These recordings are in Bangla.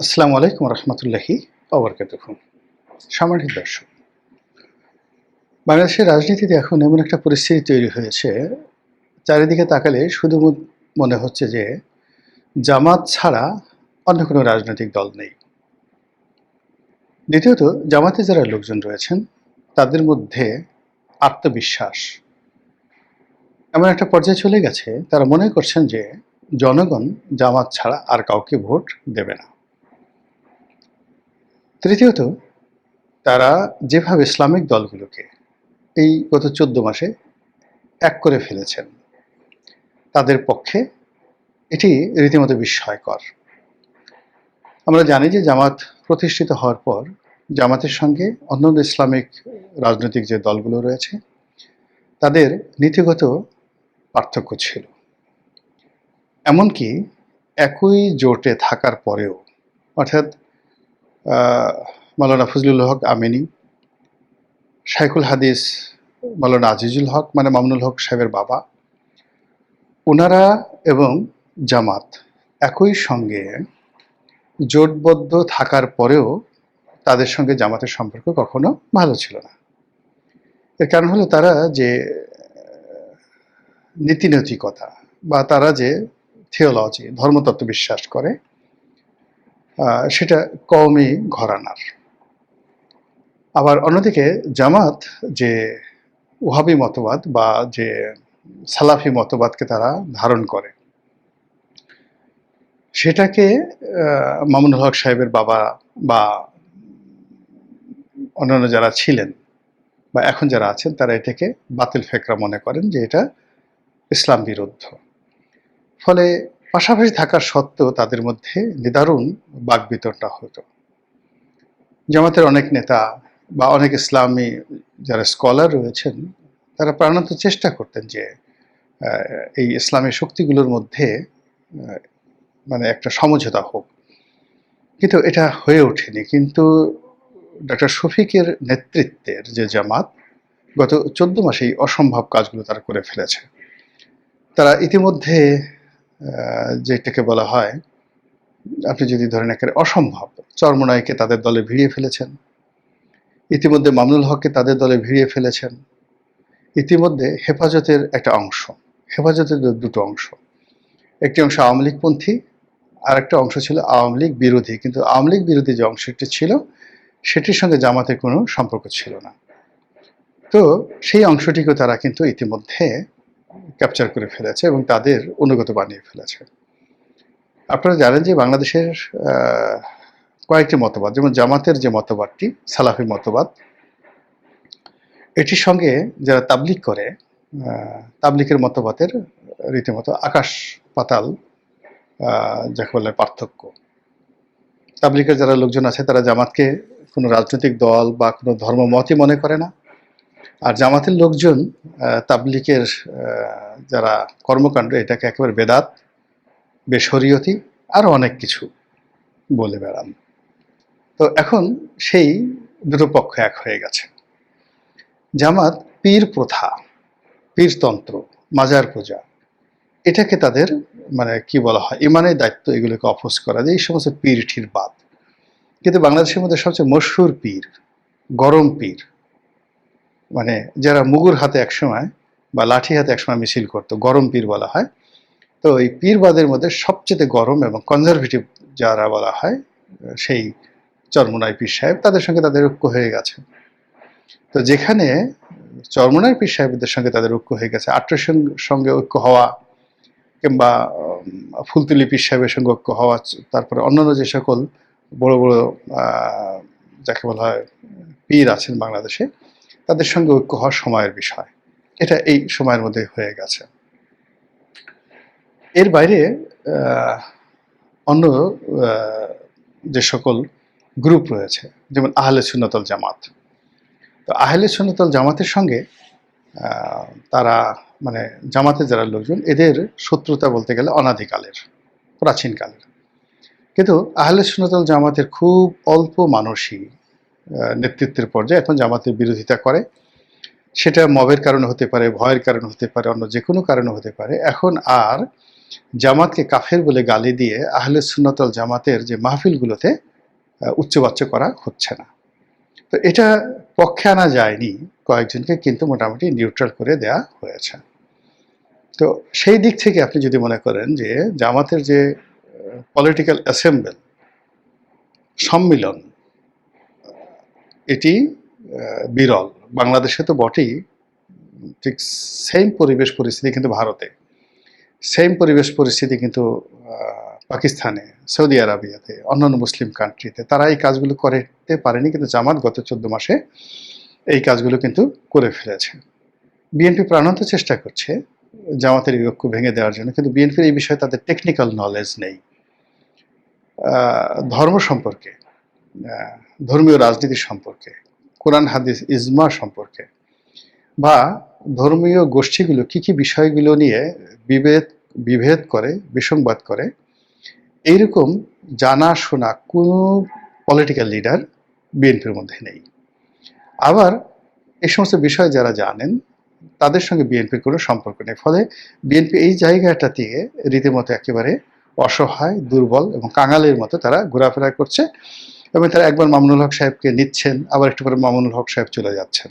আসসালামু আলাইকুম রহমতুল্লাহি ওবরকাতুহু। সম্মানিত দর্শক, বাংলাদেশের রাজনীতিতে এখন এমন একটা পরিস্থিতি তৈরি হয়েছে, চারিদিকে তাকালে শুধু মনে হচ্ছে যে জামাত ছাড়া অন্য কোনো রাজনৈতিক দল নেই। দ্বিতীয়ত, জামাতে যারা লোকজন রয়েছেন তাদের মধ্যে আত্মবিশ্বাস এমন একটা পর্যায়ে চলে গেছে, তারা মনে করছেন যে জনগণ জামাত ছাড়া আর কাউকে ভোট দেবে না। তৃতীয়ত, তারা যেভাবে ইসলামিক দলগুলোকে এই গত 14 মাসে এক করে ফেলেছেন, তাদের পক্ষে এটি রীতিমতো বিস্ময়কর। আমরা জানি যে জামাত প্রতিষ্ঠিত হওয়ার পর জামাতের সঙ্গে অন্যান্য ইসলামিক রাজনৈতিক যে দলগুলো রয়েছে তাদের নীতিগত পার্থক্য ছিল। এমনকি একই জোটে থাকার পরেও, অর্থাৎ মাওলানা ফজলুল হক আমিনী, শাইখুল হাদিস মাওলানা আজিজুল হক মানে মামুনুল হক সাহেবের বাবা, ওনারা এবং জামাত একই সঙ্গে জোটবদ্ধ থাকার পরেও তাদের সঙ্গে জামাতের সম্পর্ক কখনো ভালো ছিল না। এর কারণ হলো তারা যে নীতিনৈতিকতা বা তারা যে থিওলজি ধর্মতত্ত্ব বিশ্বাস করে, সেটা কওমি ঘরানার। আবার অন্যদিকে জামাত যে ওহাবি মতবাদ বা যে সালাফি মতবাদকে তারা ধারণ করে, সেটাকে মামুনুল হক সাহেবের বাবা বা অন্যান্য যারা ছিলেন বা এখন যারা আছেন তারা এটাকে বাতিল ফেকরা মনে করেন যে এটা ইসলাম বিরুদ্ধ। ফলে পাশাপাশি থাকার সত্ত্বেও তাদের মধ্যে নিদারুণ বাকবিতণ্ডা হতো। জামাতের অনেক নেতা বা অনেক ইসলামী যারা স্কলার রয়েছেন তারা প্রাণান্ত চেষ্টা করতেন যে এই ইসলামী শক্তিগুলোর মধ্যে মানে একটা সমঝোতা হোক, কিন্তু এটা হয়ে ওঠেনি। কিন্তু ডক্টর শফিকের নেতৃত্বের যে জামাত গত 14 মাসে এই অসম্ভব কাজগুলো তারা করে ফেলেছে। তারা ইতিমধ্যে যেটাকে বলা হয়, আপনি যদি ধরেন একেবারে অসম্ভব, চরমোনাইকে তাদের দলে ভিড়িয়ে ফেলেছেন, ইতিমধ্যে মামুনুল হককে তাদের দলে ভিড়িয়ে ফেলেছেন, ইতিমধ্যে হেফাজতের একটা অংশ, হেফাজতের দুটো অংশ, একটি অংশ আওয়ামী লীগপন্থী আর একটা অংশ ছিল আওয়ামী লীগ বিরোধী, কিন্তু আওয়ামী লীগ বিরোধী যে অংশটি ছিল সেটির সঙ্গে জামাতের কোনো সম্পর্ক ছিল না। তো সেই অংশটিকে তারা কিন্তু ইতিমধ্যে ক্যাপচার করে ফেলেছে এবং তাদের অনুগত বানিয়ে ফেলেছে। আপনারা জানেন যে বাংলাদেশের কয়েকটি মতবাদ, যেমন জামাতের যে মতবাদটি সালাফি মতবাদ, এটির সঙ্গে যারা তাবলিগ করে, তাবলিগের মতবাদের রীতিমতো আকাশ পাতাল যাকে বলে পার্থক্য। তাবলিগের যারা লোকজন আছে তারা জামাতকে কোনো রাজনৈতিক দল বা কোনো ধর্মমতই মনে করে না, আর জামাতের লোকজন তাবলিগের যারা কর্মকাণ্ড এটাকে একেবারে বেদাত, বেশরিয়তি আরও অনেক কিছু বলে বেড়ান। তো এখন সেই দুটো পক্ষ এক হয়ে গেছে। জামাত পীর প্রথা, পীরতন্ত্র, মাজার পূজা, এটাকে তাদের মানে কি বলা হয়, ইমানের দায়িত্ব এগুলোকে অপোজ করা, যে এই সমস্ত পীর ঠির বাদ। কিন্তু বাংলাদেশের মধ্যে সবচেয়ে মশহুর পীর, গরম পীর, মানে যারা মুগুর হাতে একসময় বা লাঠি হাতে একসময় মিছিল করতো, গরম পীর বলা হয়। তো এই পীরবাদের মধ্যে সবচেয়ে গরম এবং কনজারভেটিভ যারা বলা হয়, সেই চরমোনাই পীর সাহেব, তাদের সঙ্গে তাদের ঐক্য হয়ে গেছে। তো যেখানে চরমোনাই পীর সাহেবদের সঙ্গে তাদের ঐক্য হয়ে গেছে, আট্রসের সঙ্গে ঐক্য হওয়া কিংবা ফুলতুলি পীর সাহেবের সঙ্গে ঐক্য হওয়া, তারপরে অন্যান্য যে সকল বড় বড় যাকে বলা হয় পীর আছেন বাংলাদেশে, তাদের সঙ্গে ঐক্য হওয়ার সময়ের বিষয়। এটা এই সময়ের মধ্যে হয়ে গেছে। এর বাইরে অন্য যে সকল গ্রুপ রয়েছে, যেমন আহলে সুন্নাত ওয়াল জামাত, তো আহলে সুন্নাত ওয়াল জামাতের সঙ্গে তারা মানে জামাতের যারা লোকজন, এদের শত্রুতা বলতে গেলে অনাদিকালের, প্রাচীনকালের। কিন্তু আহলে সুন্নাত ওয়াল জামাতের খুব অল্প মানুষই নেতৃত্বের পর্যায়ে এখন জামাতের বিরোধিতা করে। সেটা মবের কারণে হতে পারে, ভয়ের কারণে হতে পারে, অন্য যে কোনো কারণে হতে পারে। এখন আর জামাতকে কাফের বলে গালি দিয়ে আহলে সুন্নাত ওয়াল জামাতের যে মাহফিলগুলোতে উচ্চবাচ্য করা হচ্ছে না। তো এটা পক্ষে আনা যায়নি কয়েকজনকে, কিন্তু মোটামুটি নিউট্রাল করে দেয়া হয়েছে। তো সেই দিক থেকে আপনি যদি মনে করেন যে জামাতের যে পলিটিক্যাল অ্যাসেম্বল সম্মিলন এটি বিরল, বাংলাদেশে তো বটেই, ঠিক সেম পরিবেশ পরিস্থিতি কিন্তু ভারতে, সেম পরিবেশ পরিস্থিতি কিন্তু পাকিস্তানে, সৌদি আরবিয়াতে, অন্যান্য মুসলিম কান্ট্রিতে। তারা এই কাজগুলো করতে পারেনি, কিন্তু জামাত গত 14 মাসে এই কাজগুলো কিন্তু করে ফেলেছে। বিএনপি প্রাণান্ত চেষ্টা করছে জামাতের এই ঐক্য ভেঙে দেওয়ার জন্য, কিন্তু বিএনপির এই বিষয়ে তাদের টেকনিক্যাল নলেজ নেই। ধর্ম সম্পর্কে, ধর্মীয় রাজনীতি সম্পর্কে, কোরআন হাদিস ইজমা সম্পর্কে, বা ধর্মীয় গোষ্ঠীগুলো কি কি বিষয়গুলো নিয়ে বিভেদ করে, বিসংবাদ করে, এইরকম জানাশোনা কোনো পলিটিক্যাল লিডার বিএনপির মধ্যে নেই। আবার এই সমস্ত বিষয় যারা জানেন তাদের সঙ্গে বিএনপির কোনো সম্পর্ক নেই। ফলে বিএনপি এই জায়গাটা থেকে রীতিমতো একেবারে অসহায়, দুর্বল এবং কাঙালের মতো তারা ঘোরাফেরা করছে, এবং তারা একবার মামুনুল হক সাহেবকে নিচ্ছেন, আবার একটু পরে মামুনুল হক সাহেব চলে যাচ্ছেন।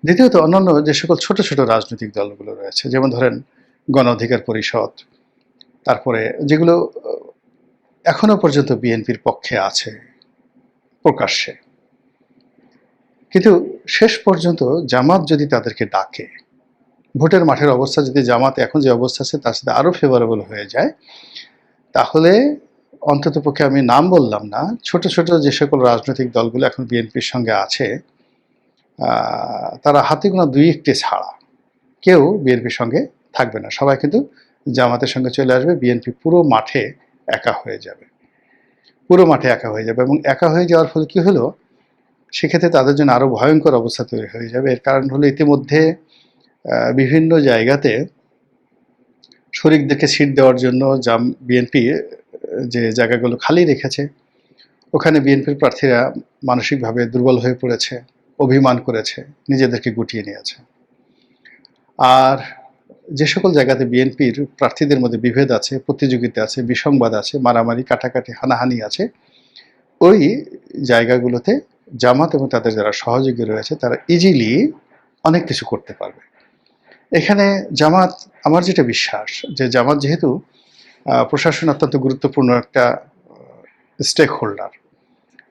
দ্বিতীয়ত, অন্যান্য যে সকল ছোট ছোট রাজনৈতিক দলগুলো রয়েছে, যেমন ধরেন গণ অধিকার পরিষদ, তারপরে যেগুলো এখনো পর্যন্ত বিএনপির পক্ষে আছে প্রকাশ্যে, কিন্তু শেষ পর্যন্ত জামাত যদি তাদেরকে ডাকে, ভোটের মাঠের অবস্থা যদি জামাত এখন যে অবস্থা আছে তার সাথে আরো ফেভারেবল হয়ে যায়, তাহলে অন্ততপক্ষে, আমি নাম বললাম না, ছোট ছোট যে সকল রাজনৈতিক দলগুলো এখন বিএনপির সঙ্গে আছে, তারা হাতে গোনা 2-1টি ছাড়া কেউ বিএনপির সঙ্গে থাকবে না। সবাই কিন্তু জামাতের সঙ্গে চলে আসবে। বিএনপি পুরো মাঠে একা হয়ে যাবে, পুরো মাঠে একা হয়ে যাবে। এবং একা হয়ে যাওয়ার ফলে কি হলো, সেক্ষেত্রে তাদের জন্য আরো ভয়ঙ্কর অবস্থা তৈরি হয়ে যাবে। এর কারণ হলো, ইতিমধ্যে বিভিন্ন জায়গাতে শরিকদেরকে সিট দেওয়ার জন্য বিএনপি যে জায়গাগুলো খালি রেখেছে, ওখানে বিএনপির প্রার্থীরা মানসিকভাবে দুর্বল হয়ে পড়েছে, অভিমান করেছে, নিজেদেরকে গুটিয়ে নিয়েছে। আর যে সকল জায়গাতে বিএনপির প্রার্থীদের মধ্যে বিভেদ আছে, প্রতিযোগিতা আছে, বিসংবাদ আছে, মারামারি, কাটাকাটি, হানাহানি আছে, ওই জায়গাগুলোতে জামাত এবং তাদের যারা সহযোগী রয়েছে তারা ইজিলি অনেক কিছু করতে পারবে। এখানে জামাত, আমার যেটা বিশ্বাস, যে জামাত যেহেতু প্রশাসন অত্যন্ত গুরুত্বপূর্ণ একটা স্টেক হোল্ডার,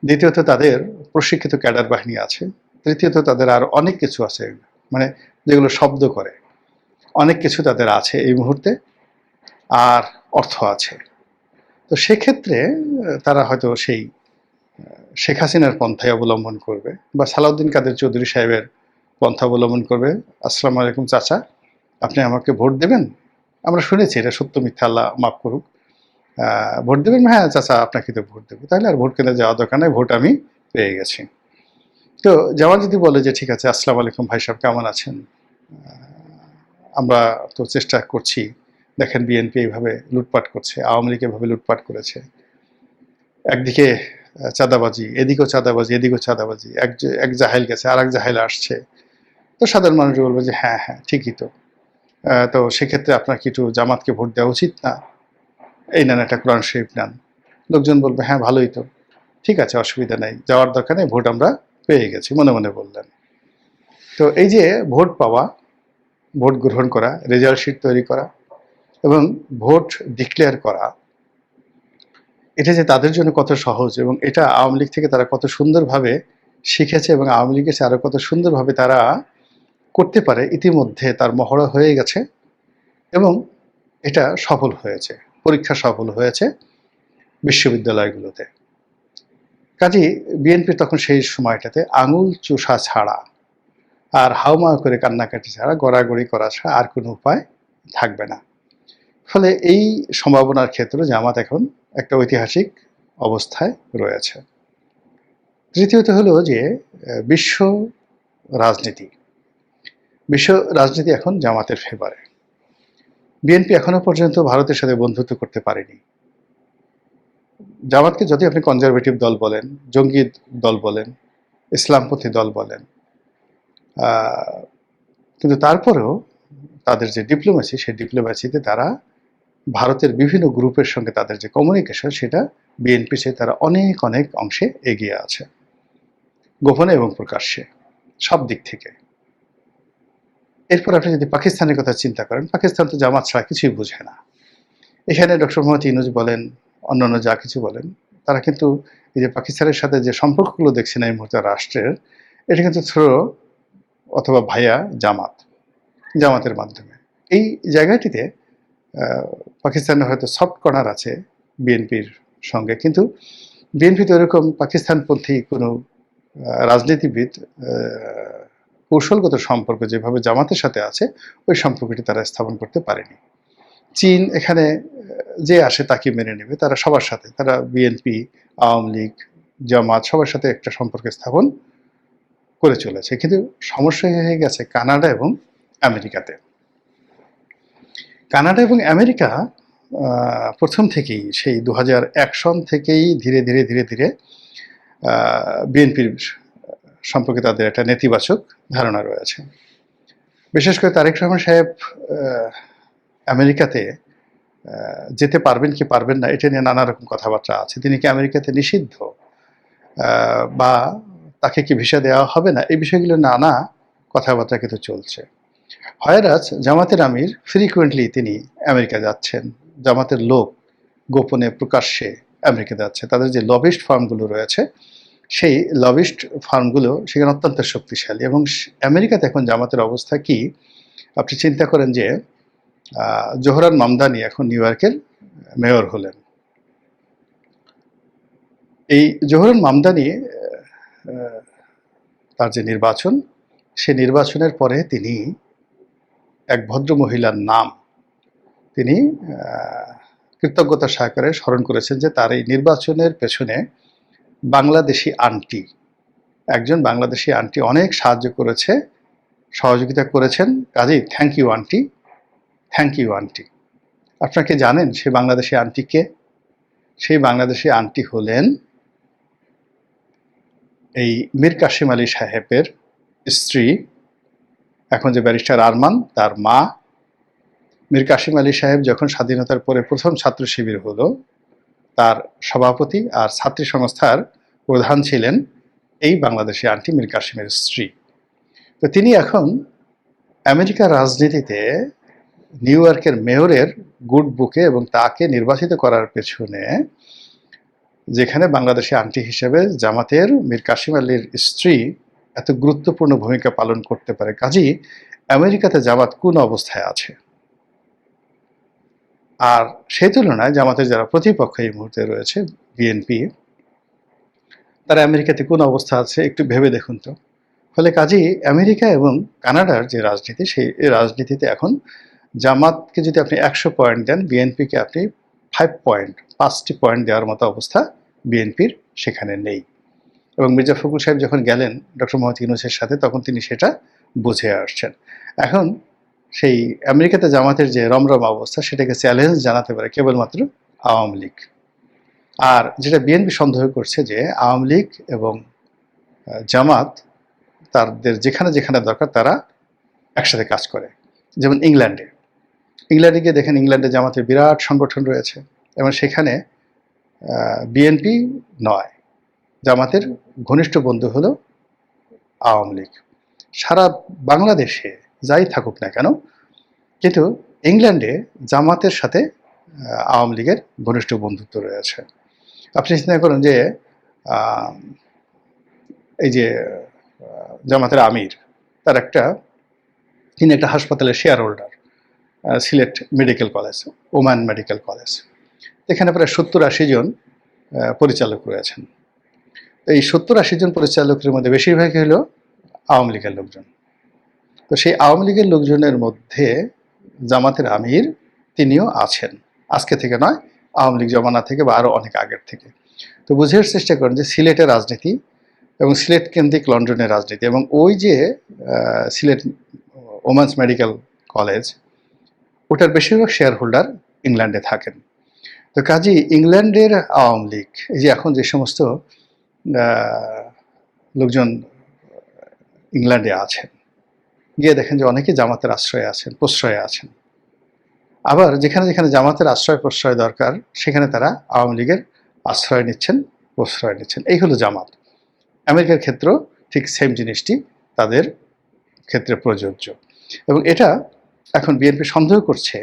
দ্বিতীয়ত তাদের প্রশিক্ষিত ক্যাডার বাহিনী আছে, তৃতীয়ত তাদের আর অনেক কিছু আছে, মানে যেগুলো শব্দ করে, অনেক কিছু তাদের আছে এই মুহূর্তে, আর অর্থ আছে। তো সেক্ষেত্রে তারা হয়তো সেই শেখ হাসিনার পন্থায় অবলম্বন করবে, বা সালাউদ্দিন কাদের চৌধুরী সাহেবের পন্থা অবলম্বন করবে। আসসালামু আলাইকুম চাচা, আপনি আমাকে ভোট দেবেন? আমরা শুনেছি, এটা সত্য মিথ্যা আল্লাহ মাফ করুক, ভোট দেবেন? হ্যাঁ চাচা, আপনাকে তো ভোট দেবো। তাহলে আর ভোট কেনা যাওয়া দরকার নাই, ভোট আমি পেয়ে গেছি। তো জামাত যদি বলে যে ঠিক আছে, আসসালামু আলাইকুম ভাই সাহেব, কেমন আছেন, আমরা তো চেষ্টা করছি, দেখেন বিএনপি এইভাবে লুটপাট করছে, আওয়ামী লীগ এভাবে লুটপাট করেছে, একদিকে চাঁদাবাজি, এদিকেও চাঁদাবাজি, এদিকেও চাঁদাবাজি, এক জাহেল গেছে, আর এক জাহেল আসছে। তো সাধারণ মানুষ বলবে যে হ্যাঁ হ্যাঁ ঠিকই তো, তো সেক্ষেত্রে আপনার কি একটু জামাতকে ভোট দেওয়া উচিত না? এই নেন, একটা কোরআন শরীফ নেন। লোকজন বলবে হ্যাঁ ভালোই তো, ঠিক আছে, অসুবিধা নেই, যাওয়ার দরকার নেই, ভোট আমরা পেয়ে গেছি, মনে মনে বললেন। তো এই যে ভোট পাওয়া, ভোট গ্রহণ করা, রেজাল্ট শিট তৈরি করা এবং ভোট ডিক্লেয়ার করা, এটা যে তাদের জন্য কত সহজ, এবং এটা আওয়ামী লীগ থেকে তারা কত সুন্দরভাবে শিখেছে, এবং আওয়ামী লীগের চেয়ে আরো কত সুন্দরভাবে তারা করতে পারে, ইতিমধ্যে তার মহড়া হয়ে গেছে, এবং এটা সফল হয়েছে, পরীক্ষা সফল হয়েছে বিশ্ববিদ্যালয়গুলোতে। কাজেই বিএনপি তখন সেই সময়টাতে আঙুল চুষা ছাড়া আর হাউমাউ করে কান্নাকাটি ছাড়া, গড়াগড়ি করা ছাড়া আর কোনো উপায় থাকবে না। ফলে এই সম্ভাবনার ক্ষেত্রে জামাত এখন একটা ঐতিহাসিক অবস্থায় রয়েছে। তৃতীয়ত হলো যে বিশ্ব রাজনীতি, বিশ্ব রাজনীতি এখন জামাতের ফেভারে। বিএনপি এখনো পর্যন্ত ভারতের সাথে বন্ধুত্ব করতে পারেনি। জামাতকে যদি আপনি কনজারভেটিভ দল বলেন, জঙ্গি দল বলেন, ইসলামপন্থী দল বলেন, কিন্তু তারপরেও তাদের যে ডিপ্লোমেসি, সেই ডিপ্লোমেসিতে তারা ভারতের বিভিন্ন গ্রুপের সঙ্গে তাদের যে কমিউনিকেশন, সেটা বিএনপি চেয়ে তারা অনেক অনেক অংশে এগিয়ে আছে, গোপনে এবং প্রকাশ্যে, সব দিক থেকে। এরপর আপনি যদি পাকিস্তানের কথা চিন্তা করেন, পাকিস্তান তো জামাত ছাড়া কিছুই বুঝে না। এখানে ডক্টর মোহাম্মদ ইউনূস বলেন, অন্যান্য যা কিছু বলেন, তারা কিন্তু এই যে পাকিস্তানের সাথে যে সম্পর্কগুলো দেখছে না এই মুহূর্তে রাষ্ট্রের, এটা কিন্তু থ্রো অথবা ভাইয়া জামাতের মাধ্যমে। এই জায়গাটিতে পাকিস্তানের হয়তো সফট কর্নার আছে বিএনপির সঙ্গে, কিন্তু বিএনপি তো এরকম পাকিস্তানপন্থী কোনো রাজনীতিবিদ কৌশলগত সম্পর্ক যেভাবে জামাতের সাথে আছে, ওই সম্পর্কটি তারা স্থাপন করতে পারেনি। চীন এখানে যে আসে তাকে মেনে নেবে, তারা সবার সাথে, তারা বিএনপি, আওয়ামী লীগ, জামাত সবার সাথে একটা সম্পর্ক স্থাপন করে চলেছে। কিন্তু সমস্যা হয়ে গেছে কানাডা এবং আমেরিকাতে। কানাডা এবং আমেরিকা প্রথম থেকেই সেই 2001 সন থেকেই ধীরে ধীরে ধীরে ধীরে বিএনপির সম্পর্কে তাদের একটা নেতিবাচক ধারণা রয়েছে। বিশেষ করে তারেক রহমান সাহেব আমেরিকাতে যেতে পারবেন কি পারবেন না, এটা নিয়ে নানা রকম কথাবার্তা আছে। তিনি কি আমেরিকাতে নিষিদ্ধ, বা তাকে কি ভিসা দেওয়া হবে না, এই বিষয়গুলো নানা কথাবার্তা কিন্তু চলছে। হয়রাজ জামাতের আমির ফ্রিকুয়েন্টলি তিনি আমেরিকা যাচ্ছেন, জামাতের লোক গোপনে প্রকাশ্যে আমেরিকা যাচ্ছে। তাদের যে লবিস্ট ফার্মগুলো রয়েছে, সেই লবিস্ট ফার্মগুলো সেখানে অত্যন্ত শক্তিশালী। এবং আমেরিকাতে এখন জামাতের অবস্থা কি, আপনি চিন্তা করেন যে জোহরান মামদানি এখন নিউ ইয়র্কের মেয়র হলেন। এই জোহরান মামদানি তার যে নির্বাচন, সে নির্বাচনের পরে তিনি এক ভদ্র মহিলার নাম তিনি কৃতজ্ঞতা সহকারে স্মরণ করেছেন যে তার এই নির্বাচনের পেছনে বাংলাদেশি আন্টি, একজন বাংলাদেশি আন্টি অনেক সাহায্য করেছে, সহযোগিতা করেছেন, কাজেই thank you aunty, thank you aunty. আপনাকে জানেন সেই বাংলাদেশি আন্টি কে? সেই বাংলাদেশি আন্টি হলেন এই মীর কাসেম আলী সাহেবের স্ত্রী, এখন যে ব্যারিস্টার আরমান, তার মা। মীর কাসেম আলী সাহেব যখন স্বাধীনতার পরে প্রথম ছাত্র শিবির হলো, তার সভাপতি আর ছাত্রী সংস্থার প্রধান ছিলেন এই বাংলাদেশি আন্টি মীর কাসেমের স্ত্রী। তো তিনি এখন আমেরিকার রাজনীতিতে নিউ ইয়র্কের মেয়রের গুড বুকে, এবং তাকে নির্বাচিত করার পেছনে যেখানে বাংলাদেশি আন্টি হিসেবে জামাতের মীর কাসেম আলীর স্ত্রী এত গুরুত্বপূর্ণ ভূমিকা পালন করতে পারে, কাজেই আমেরিকাতে জামাত কোন অবস্থায় আছে। আর সেই তুলনায় জামাতের যারা প্রতিপক্ষ এই মুহূর্তে রয়েছে বিএনপি, তারা আমেরিকাতে কোন অবস্থা আছে একটু ভেবে দেখুন তো। ফলে কাজেই আমেরিকা এবং কানাডার যে রাজনীতি, সেই রাজনীতিতে এখন জামাতকে যদি আপনি 100 পয়েন্ট দেন, বিএনপিকে আপনি 5টি পয়েন্ট দেওয়ার মতো অবস্থা বিএনপির সেখানে নেই। এবং মির্জা ফখরুল সাহেব যখন গেলেন ডক্টর মোহাম্মদ ইউনূসের সাথে, তখন তিনি সেটা বুঝে আসছেন। এখন সেই আমেরিকাতে জামাতের যে রমরম অবস্থা, সেটাকে চ্যালেঞ্জ জানাতে পারে কেবলমাত্র আওয়ামী লীগ। আর যেটা বিএনপি সন্দেহ করছে যে আওয়ামী লীগ এবং জামাত তাদের যেখানে যেখানে দরকার তারা একসাথে কাজ করে। যেমন ইংল্যান্ডে গিয়ে দেখেন, ইংল্যান্ডে জামাতের বিরাট সংগঠন রয়েছে, এবং সেখানে বিএনপি নয়, জামাতের ঘনিষ্ঠ বন্ধু হলো আওয়ামী লীগ। সারা বাংলাদেশে যাই থাকুক না কেন, কিন্তু ইংল্যান্ডে জামাতের সাথে আওয়ামী লীগের ঘনিষ্ঠ বন্ধুত্ব রয়েছে। আপনি চিন্তা করেন যে এই যে জামাতের আমির, তিনি একটা হাসপাতালের share holder, Sylhet medical college, Oman medical college. এখানে প্রায় 70-80 জন পরিচালক রয়েছেন। এই 70-80 জন পরিচালকের মধ্যে বেশিরভাগই হলো আওয়ামী লীগের লোকজন। তো সেই আওয়ামী লীগের লোকজনের মধ্যে জামাতের আমির তিনিও আছেন, আজকে থেকে নয়, আওয়ামী লীগ জমানা থেকে বা আরও অনেক আগের থেকে। তো বুঝার চেষ্টা করেন যে সিলেটের রাজনীতি এবং সিলেট কেন্দ্রিক লন্ডনের রাজনীতি, এবং ওই যে সিলেট ওমেন্স মেডিকেল কলেজ, ওটার বেশিরভাগ শেয়ার হোল্ডার ইংল্যান্ডে থাকেন। তো কাজেই ইংল্যান্ডের আওয়ামী লীগ, এই যে এখন যে সমস্ত লোকজন ইংল্যান্ডে আছেন, গিয়ে দেখেন যে অনেকে জামাতের আশ্রয়ে আছেন, প্রশ্রয়ে আছেন। আবার যেখানে যেখানে জামাতের আশ্রয় প্রশ্রয় দরকার সেখানে তারা আওয়ামী লীগের আশ্রয় নিচ্ছেন, প্রশ্রয় নিচ্ছেন। এই হলো জামাত। আমেরিকার ক্ষেত্রেও ঠিক সেম জিনিসটি তাদের ক্ষেত্রে প্রযোজ্য, এবং এটা এখন বিএনপি সন্দেহ করছে,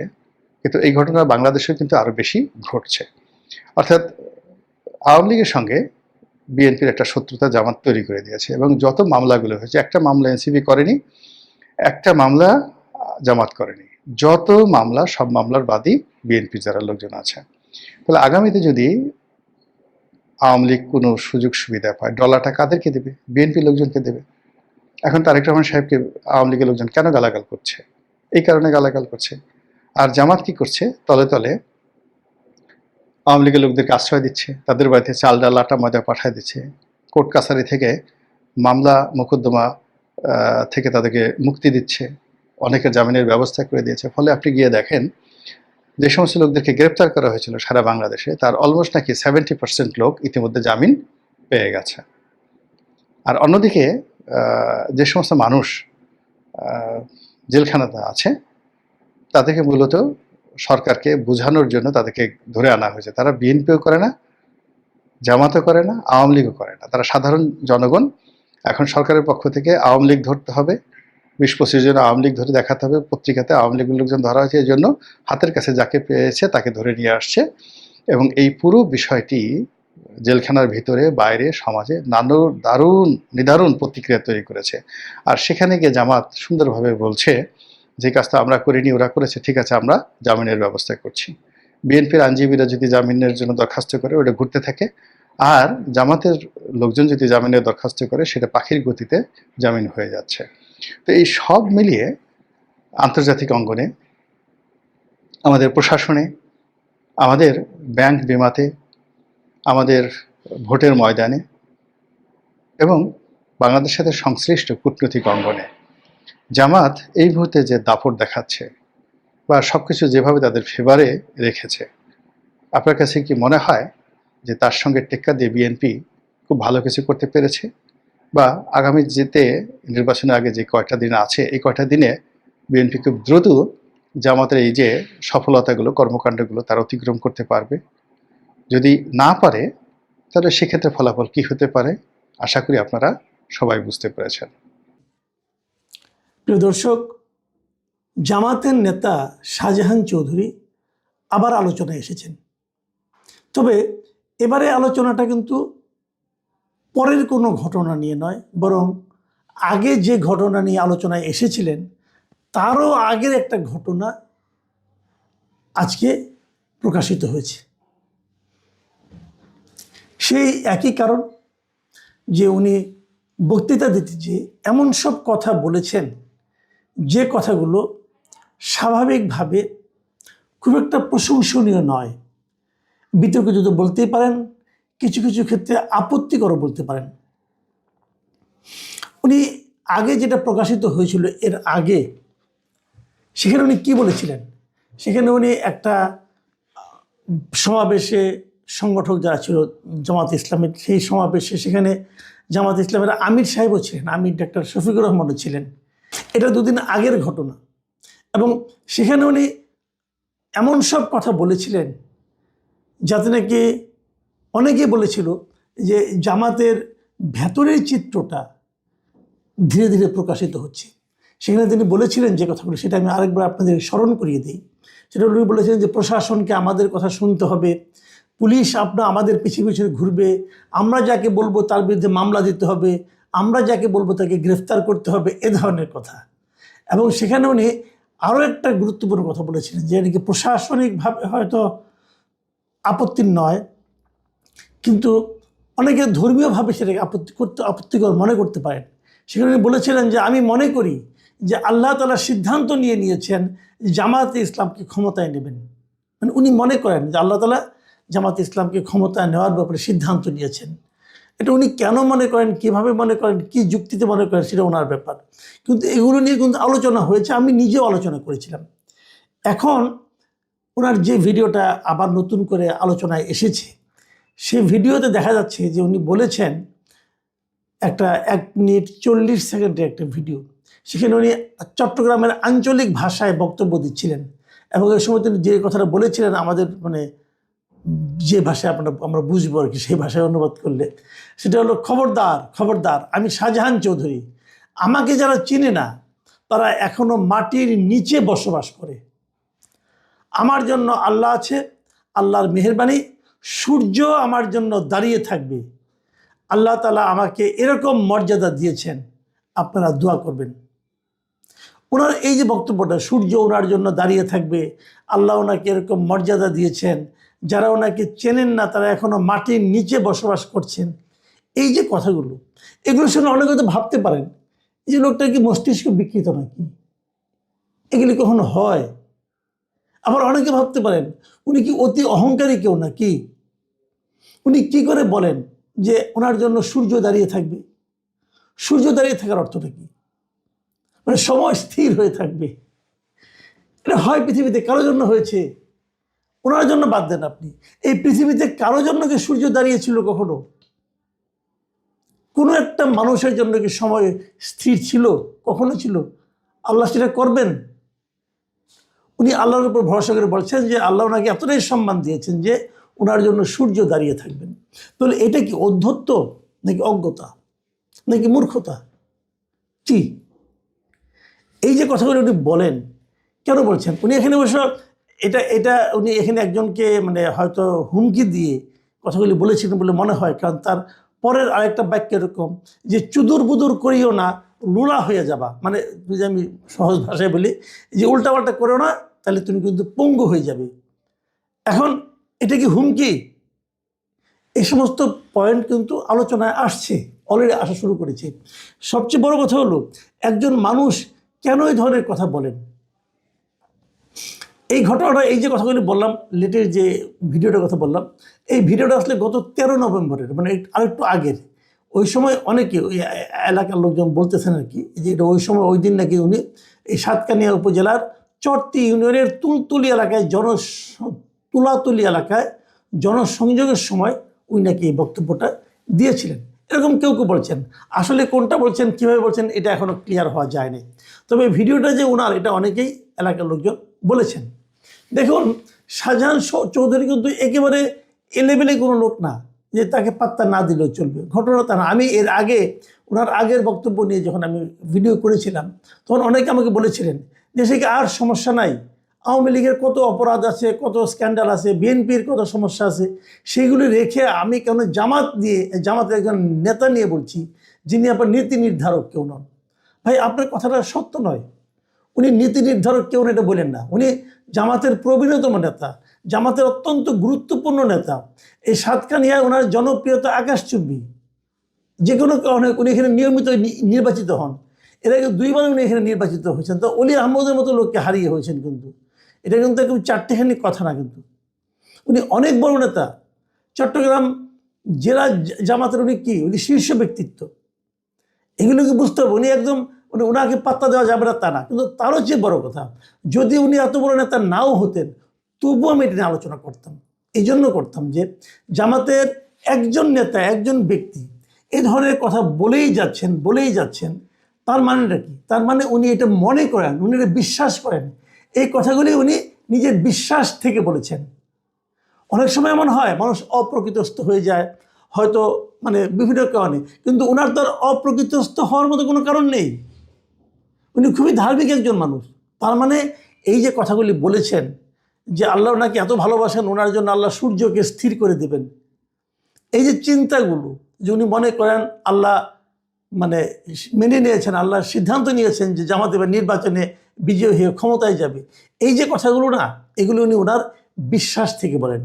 কিন্তু এই ঘটনা বাংলাদেশেও কিন্তু আরো বেশি ঘটছে। অর্থাৎ আওয়ামী লীগের সঙ্গে বিএনপির একটা শত্রুতা জামাত তৈরি করে দিয়েছে, এবং যত মামলাগুলো হয়েছে, একটা মামলা এনসিপি করেনি, একটা মামলা জামাত করেনি, যত মামলা সব মামলার বাদী বিএনপি যারা লোকজন আছে। তাহলে আগামীতে যদি আওয়ামী লীগ কোনো সুযোগ সুবিধা পায়, ডলারটা কাদেরকে দেবে? বিএনপি লোকজনকে দেবে। এখন তারেক রহমান সাহেবকে আওয়ামী লীগের লোকজন কেন গালাগাল করছে? এই কারণে গালাগাল করছে। আর জামাত কি করছে? তলে তলে আওয়ামী লীগের লোকদেরকে আশ্রয় দিচ্ছে, তাদের বাড়িতে চাল ডাল আটা ময়দা পাঠায় দিচ্ছে, কোর্ট কাছারি থেকে মামলা মোকদ্দমা থেকে তাদেরকে মুক্তি দিচ্ছে, অনেকের জামিনের ব্যবস্থা করে দিয়েছে। ফলে আপনি গিয়ে দেখেন যে সমস্ত লোকদেরকে গ্রেপ্তার করা হয়েছিল সারা বাংলাদেশে, তার অলমোস্ট নাকি 70% লোক ইতিমধ্যে জামিন পেয়ে গেছে। আর অন্যদিকে যে সমস্ত মানুষ জেলখানাতে আছে তাদেরকে মূলত সরকারকে বোঝানোর জন্য তাদেরকে ধরে আনা হয়েছে। তারা বিএনপিও করে না, জামাতও করে না, আওয়ামী লীগও করে না, তারা সাধারণ জনগণ। এখন সরকারের পক্ষ থেকে আওয়ামী লীগ ধরতে হবে, 20-25 জন আওয়ামী লীগ ধরে দেখাতে হবে, পত্রিকাতে আওয়ামী লীগের লোকজন ধরা হয়েছে, এই জন্য হাতের কাছে যাকে পেয়েছে তাকে ধরে নিয়ে আসছে। এবং এই পুরো বিষয়টি জেলখানার ভিতরে বাইরে সমাজে নিদারুণ প্রতিক্রিয়া তৈরি করেছে। আর সেখানে গিয়ে জামাত সুন্দরভাবে বলছে যে কাজটা আমরা করিনি, ওরা করেছে, ঠিক আছে আমরা জামিনের ব্যবস্থা করছি। বিএনপির আইনজীবীরা যদি জামিনের জন্য দরখাস্ত করে, ওটা ঘুরতে থাকে। আর জামাতের লোকজন যদি জামিনের দরখাস্ত করে, সেটা পাখির গতিতে জামিন হয়ে যাচ্ছে। তো এই সব মিলিয়ে আন্তর্জাতিক অঙ্গনে, আমাদের প্রশাসনে, আমাদের ব্যাংক বিমাতে, আমাদের ভোটের ময়দানে এবং বাংলাদেশের সাথে সংশ্লিষ্ট কূটনৈতিক অঙ্গনে জামাত এই মুহূর্তে যে দাপট দেখাচ্ছে বা সবকিছু যেভাবে তাদের ফেভারে রেখেছে, আপনার কাছে কি মনে হয় যে তার সঙ্গে টেক্কা দিয়ে বিএনপি খুব ভালো কিছু করতে পেরেছে? বা আগামী যেতে নির্বাচনের আগে যে কয়টা দিন আছে, এই কয়টা দিনে বিএনপি খুব দ্রুত জামাতের এই যে সফলতাগুলো, কর্মকাণ্ডগুলো তারা অতিক্রম করতে পারবে? যদি না পারে তাহলে সেক্ষেত্রে ফলাফল কি হতে পারে আশা করি আপনারা সবাই বুঝতে পেরেছেন। প্রিয় দর্শক, জামাতের নেতা শাহজাহান চৌধুরী আবার আলোচনায় এসেছেন। তবে এবারে আলোচনাটা কিন্তু পরের কোনো ঘটনা নিয়ে নয়, বরং আগে যে ঘটনা নিয়ে আলোচনায় এসেছিলেন তারও আগের একটা ঘটনা আজকে প্রকাশিত হয়েছে। সেই একই কারণ যে উনি বক্তৃতা দিতে যে এমন সব কথা বলেছেন যে কথাগুলো স্বাভাবিকভাবে খুব একটা প্রশংসনীয় নয়, বিতর্কিত তো বলতেই পারেন, কিছু কিছু ক্ষেত্রে আপত্তিকরও বলতে পারেন। উনি আগে যেটা প্রকাশিত হয়েছিল এর আগে, সেখানে উনি কী বলেছিলেন? সেখানে উনি একটা সমাবেশে সংগঠক যারা ছিল জামাত ইসলামের, সেই সমাবেশে সেখানে জামাত ইসলামের আমির সাহেবও ছিলেন, আমির ডাক্তার শফিকুর রহমানও ছিলেন। এটা দুদিন আগের ঘটনা। এবং সেখানে উনি এমন সব কথা বলেছিলেন যাতে নাকি অনেকে বলেছিল যে জামাতের ভেতরের চিত্রটা ধীরে ধীরে প্রকাশিত হচ্ছে। সেখানে তিনি বলেছিলেন যে কথাগুলো, সেটা আমি আরেকবার আপনাদের স্মরণ করিয়ে দিই। সেটা উনি বলেছিলেন যে প্রশাসনকে আমাদের কথা শুনতে হবে, পুলিশ আমাদের পিছিয়ে পিছিয়ে ঘুরবে, আমরা যাকে বলবো তার বিরুদ্ধে মামলা দিতে হবে, আমরা যাকে বলবো তাকে গ্রেফতার করতে হবে, এ ধরনের কথা। এবং সেখানে উনি আরও একটা গুরুত্বপূর্ণ কথা বলেছিলেন যে নাকি প্রশাসনিকভাবে হয়তো আপত্তির নয়, কিন্তু অনেকে ধর্মীয়ভাবে সেটাকে আপত্তিকর মনে করতে পারেন। সেখানে উনি বলেছিলেন যে আমি মনে করি যে আল্লাহ তাআলা সিদ্ধান্ত নিয়েছেন জামাতে ইসলামকে ক্ষমতায় নেবেন। মানে উনি মনে করেন যে আল্লাহ তাআলা জামাতে ইসলামকে ক্ষমতায় নেওয়ার ব্যাপারে সিদ্ধান্ত নিয়েছেন। এটা উনি কেন মনে করেন, কীভাবে মনে করেন, কী যুক্তিতে মনে করেন, সেটা ওনার ব্যাপার। কিন্তু এগুলো নিয়ে কিন্তু আলোচনা হয়েছে, আমি নিজেও আলোচনা করেছিলাম। এখন ওনার যে ভিডিওটা আবার নতুন করে আলোচনায় এসেছে, সেই ভিডিওতে দেখা যাচ্ছে যে উনি বলেছেন, একটা 1 মিনিট 40 সেকেন্ডের একটা ভিডিও, সেখানে উনি চট্টগ্রামের আঞ্চলিক ভাষায় বক্তব্য দিচ্ছিলেন এবং এই সময় তিনি যে কথাটা বলেছিলেন আমাদের মানে যে ভাষায় আমরা বুঝবো আর কি, সেই ভাষায় অনুবাদ করলে সেটা হলো, খবরদার খবরদার, আমি শাহজাহান চৌধুরী, আমাকে যারা চিনে না তারা এখনো মাটির নিচে বসবাস করে। আমার জন্য আল্লাহ আছে, আল্লাহর মেহেরবানি, সূর্য আমার জন্য দাঁড়িয়ে থাকবে। আল্লাহ তাআলা আমাকে এরকম মর্যাদা দিয়েছেন, আপনারা দোয়া করবেন। ওনার এই যে বক্তব্যটা, সূর্য ওনার জন্য দাঁড়িয়ে থাকবে, আল্লাহ ওনাকে এরকম মর্যাদা দিয়েছেন, যারা ওনাকে চেনেন না তারা এখনো মাটির নিচে বসবাস করছেন, এই যে কথাগুলো, এগুলো শুনে অনেকে হয়তো ভাবতে পারেন যে লোকটা কি মস্তিষ্ক বিকৃত নাকি, এগুলি কখনো হয়? আবার অনেকে ভাবতে পারেন উনি কি অতি অহংকারী কেউ নাকি? উনি কি করে বলেন যে ওনার জন্য সূর্য দাঁড়িয়ে থাকবে? সূর্য দাঁড়িয়ে থাকার অর্থটা কি? মানে সময় স্থির হয়ে থাকবে। এটা হয় পৃথিবীতে কারো জন্য হয়েছে, ওনার জন্য বাদ দেন আপনি। এই পৃথিবীতে কারো জন্য কি সূর্য দাঁড়িয়েছিল কখনো? কোনো একটা মানুষের জন্য কি সময় স্থির ছিল? কখনো ছিল? আল্লাহ সেটা করবেন? উনি আল্লাহর উপর ভরসা করে বলছেন যে আল্লাহ ওনাকে এতটাই সম্মান দিয়েছেন যে ওনার জন্য সূর্য দাঁড়িয়ে থাকবেন। তাহলে এটা কি অধ্যত্ব নাকি অজ্ঞতা নাকি মূর্খতা? কি এই যে কথাগুলো উনি বলেন, কেন বলছেন? উনি এখানে অবশ্য এটা উনি এখানে একজনকে মানে হয়তো হুমকি দিয়ে কথাগুলি বলেছিলেন বলে মনে হয়, কারণ তার পরের আরেকটা বাক্য এরকম যে চুদুর বুদুর করিও না, লুলা হয়ে যাবা, মানে যদি আমি সহজ ভাষায় বলি যে উল্টাপাল্টা করো না, তাহলে তুমি কিন্তু পঙ্গু হয়ে যাবে। এখন এটা কি হুমকি? এই সমস্ত পয়েন্ট কিন্তু আলোচনায় আসছে, অলরেডি আসা শুরু করেছে। সবচেয়ে বড় কথা হলো, একজন মানুষ কেন এই ধরনের কথা বলেন? এই ঘটনাটা, এই যে কথাগুলি বললাম, লেটের যে ভিডিওটার কথা বললাম, এই ভিডিওটা আসলে গত 13 নভেম্বরের, মানে আরেকটু আগের। ওই সময় অনেকে ওই এলাকার লোকজন বলতেছেন আর কি যে এটা ওই সময় ওই দিন নাকি উনি এই সাতকানিয়া উপজেলার চরতি ইউনিয়নের তুলতুলি এলাকায় তুলাতুলি এলাকায় জনসংযোগের সময় উনি নাকি এই বক্তব্যটা দিয়েছিলেন, এরকম কেউ কেউ বলছেন। আসলে কোনটা বলছেন, কীভাবে বলছেন, এটা এখনও ক্লিয়ার হওয়া যায়নি। তবে ভিডিওটা যে ওনার, এটা অনেকেই এলাকার লোকজন বলেছেন। দেখুন, শাহজাহান চৌধুরী কিন্তু একেবারে এলেবেলে কোনো লোক না যে তাকে পাত্তা না দিলেও চলবে, ঘটনা তা না। আমি এর আগে ওনার আগের বক্তব্য নিয়ে যখন আমি ভিডিও করেছিলাম, তখন অনেকে আমাকে বলেছিলেন যে সে কি আর সমস্যা নাই, আওয়ামী লীগের কত অপরাধ আছে, কত স্ক্যান্ডাল আছে, বিএনপির কত সমস্যা আছে, সেগুলি রেখে আমি কেন জামাতের একজন নেতা নিয়ে বলছি যিনি আপনার নীতি নির্ধারক কেউ নন। ভাই, আপনার কথাটা সত্য নয়। উনি নীতি নির্ধারক কেউ এটা বলেন না, উনি জামাতের প্রবীণতম নেতা, জামাতের অত্যন্ত গুরুত্বপূর্ণ নেতা। এই সাতকানিয়ায় ওনার জনপ্রিয়তা আকাশচুম্বী। যে কোনো কারণে উনি এখানে নিয়মিত নির্বাচিত হন। এর আগে 2বার উনি এখানে নির্বাচিত হয়েছেন, তো অলি আহমদের মতো লোককে হারিয়ে হয়েছেন। কিন্তু এটা কিন্তু একদম চারটেখানি কথা না, কিন্তু উনি অনেক বড় নেতা। চট্টগ্রাম জেলা জামাতের উনি শীর্ষ ব্যক্তিত্ব। এগুলো কি বুঝতে হবে। উনি একদম ওনাকে পাত্তা দেওয়া যাবে না তা না, কিন্তু তারও চেয়ে বড় কথা, যদি উনি এত বড় নেতা নাও হতেন, তবুও আমি এটা নিয়ে আলোচনা করতাম। এই জন্য করতাম যে জামাতের একজন নেতা, একজন ব্যক্তি এই ধরনের কথা বলেই যাচ্ছেন, তার মানেটা কি? তার মানে উনি এটা মনে করেন, উনি এটা বিশ্বাস করেন, এই কথাগুলি উনি নিজের বিশ্বাস থেকে বলেছেন। অনেক সময় এমন হয় মানুষ অপ্রকৃতস্থ হয়ে যায় হয়তো, মানে বিভিন্ন কারণে, কিন্তু ওনার তো আর অপ্রকৃতস্থ হওয়ার মতো কোনো কারণ নেই। উনি খুবই ধার্মিক একজন মানুষ। তার মানে এই যে কথাগুলি বলেছেন যে আল্লাহ ওনাকে এত ভালোবাসেন, ওনার জন্য আল্লাহ সূর্যকে স্থির করে দেবেন, এই যে চিন্তাগুলো, যে উনি মনে করেন আল্লাহ মানে মেনে নিয়েছেন, আল্লাহ সিদ্ধান্ত নিয়েছেন যে জামাত এবার নির্বাচনে বিজয়ী হয়ে ক্ষমতায় যাবে, এই যে কথাগুলো না, এগুলো উনি ওনার বিশ্বাস থেকে বলেন।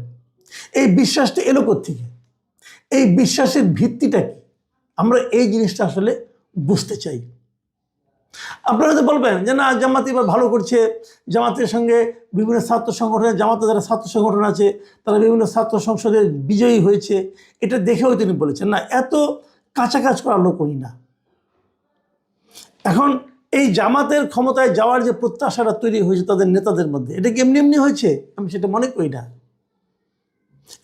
এই বিশ্বাসটা এলো কোত্থেকে? এই বিশ্বাসের ভিত্তিটা কি? আমরা এই জিনিসটা আসলে বুঝতে চাই। আপনারা তো বলবেন যে না, জামাত এবার ভালো করছে, জামাতের সঙ্গে বিভিন্ন ছাত্র সংগঠনের, জামাতে যারা ছাত্র সংগঠন আছে তারা বিভিন্ন ছাত্র সংসদে বিজয়ী হয়েছে, এটা দেখেও তিনি বলেছেন। না, এত কাঁচা কাজ করার লোক উনি না। এখন এই জামাতের ক্ষমতায় যাওয়ার যে প্রত্যাশাটা তৈরি হয়েছে তাদের নেতাদের মধ্যে, এটা কি এমনি এমনি হয়েছে? আমি সেটা মনে করি না।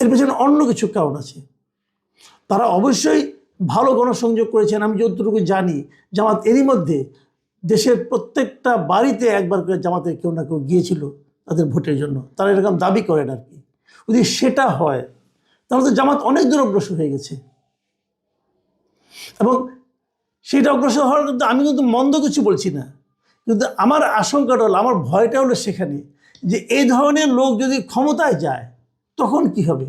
এর পেছনে অন্য কিছু কারণ আছে। তারা অবশ্যই ভালো গণসংযোগ করেছেন। আমি যতটুকু জানি, জামাত এরই মধ্যে দেশের প্রত্যেকটা বাড়িতে একবার করে জামাতের কেউ না কেউ গিয়েছিল তাদের ভোটের জন্য, তারা এরকম দাবি করেন আর কি। যদি সেটা হয় তাহলে তো জামাত অনেক দূর অগ্রসর হয়ে গেছে। এবং সেটা অগ্রসর হওয়ার কিন্তু আমি কিন্তু মন্দ কিছু বলছি না, কিন্তু আমার আশঙ্কাটা হলো, আমার ভয়টা হলো সেখানে যে এই ধরনের লোক যদি ক্ষমতায় যায় তখন কি হবে।